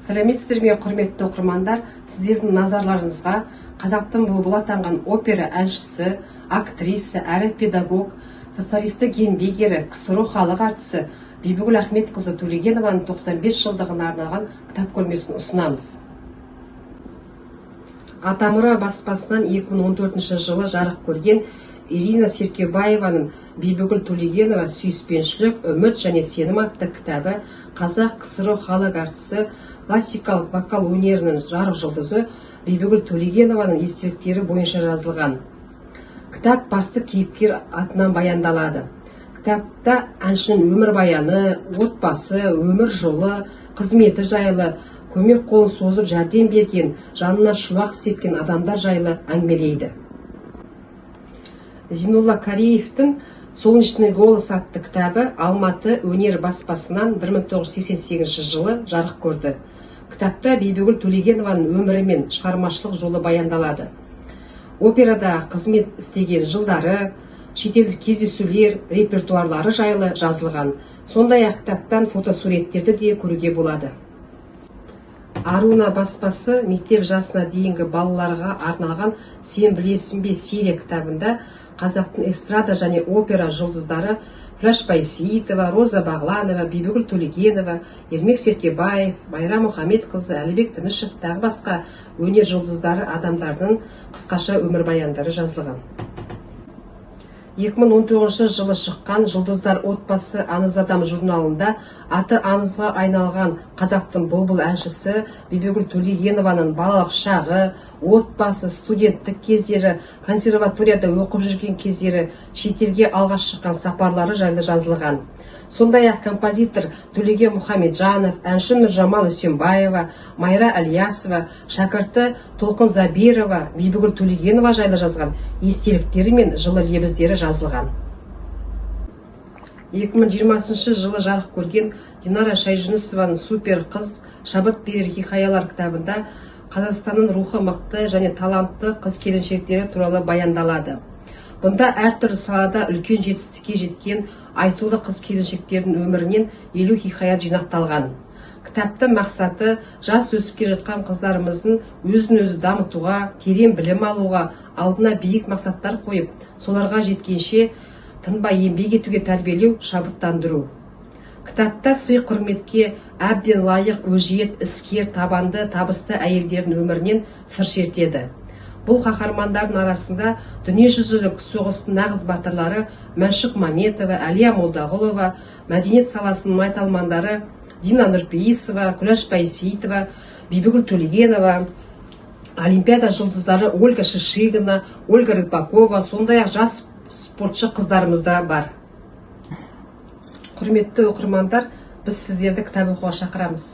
Сәлеметсіздер ме, құрметті оқырмандар? Сіздердің назарларыңызға қазақтың бұлбұлы атанған опера әншісі, актриса әрі педагог, социалистік еңбек ері, КСРО халық әртісі Бибігүл Ахметқызы Төлегенованың 95 жылдығына арналған кітап көрмесін ұсынамыз. Атамұра баспасынан 2014 жылы жарық көрген Ирина Серкебаеваның Бибігүл Төлегенова сүйіспеншілік, үміт және сенім атты кітабы қазақ КСРО халық әртісі, классикалық вокал өнерінің жарық жұлдызы Бибігүл Төлегенованың естеліктері бойынша жазылған. Кітап басты кейіпкер атынан баяндалады. Кітапта әншінің өмір баяны, отбасы, өмір жолы, қызметі жайлы, көмек қолын созып жәрдем берген, жанына шуақ сепкен адамдар жайлы әңгімелейді. Зинулла Кариевтің «Солнечный голос» атты кітабы Алматы өнер баспасынан 1988 жылы жарық көрді. Кітапта Бибігүл Төлегенованың өмірі мен шығармашылық жолы баяндалады. Операда қызмет істеген жылдары, шетелдік кездесулер, репертуарлары жайлы жазылған. Сондай-ақ кітаптан фотосуреттерді де көруге болады. Аруна баспасы мектеп жасына дейінгі балаларға арналған «Сен білесің бе» серия кітабында қазақтың эстрада және опера жұлдыздары Күләш Байсейітова, Роза Бағланова, Бибігүл Төлегенова, Ермек Серкебаев, Майра Мұхамедқызы, Әлібек Тынышев тағы басқа өнер жұлдыздары адамдардың қысқаша өмір баяндары жазылған. 2019 жылы шыққан «Жұлдыздар отбасы аңыз адам» журналында аты аңызға айналған қазақтың бұлбұл әншісі Бибігүл Төлегенованың балалық шағы, отбасы, студенттік кездері, консерваторияда оқып жүрген кездері, шетелге алғаш шыққан сапарлары жайлы жазылған. Сондай-ақ композитор Төлеген Мұхамеджанов, әнші Нұржамал Үсенбаева, Майра Альясова, шәкірті Толқын Забирова, Бибігүл Төлегенова жайлы жазған естеліктері мен жылы лебіздері жазылған. 2020 жылы жарық көрген Динара Шайжүнісованың «Супер қыз, шабыт берер хикаялар» кітабында Қазақстанның рухы мықты және талантты қыз-келіншектері туралы баяндалады. Бұнда әртүрлі салада үлкен жетістікке жеткен айтулы қыз-келіншектердің өмірінен 50 хикаят жинақталған. Кітаптың мақсаты жас өсіп келе жатқан қыздарымыздың өзін-өзі дамытуға, терең білім алуға, алдына биік мақсаттар қойып, соларға жеткенше тынбай еңбек етуге тәрбиелеу, шабыттандыру. Кітапта сый-құрметке әбден лайық өжет, іскер, табанды, табысты әйелдердің өмірінен сыр шертеді. Бұл қаһармандардың арасында дүниежүзілік соғыстың нағыз батырлары Мәшік Маметова, Әлия Молдағұлова, мәдениет саласының майталмандары Дина Нұрпейісова, Күләш Байсейітова, Бибігүл Төлегенова, олимпиада жұлдыздары Ольга Шишигина, Ольга Рыпакова, сондай-ақ жас спортшы қыздарымызда бар. Құрметті оқырмандар, біз сіздерді кітап оқуға шақырамыз.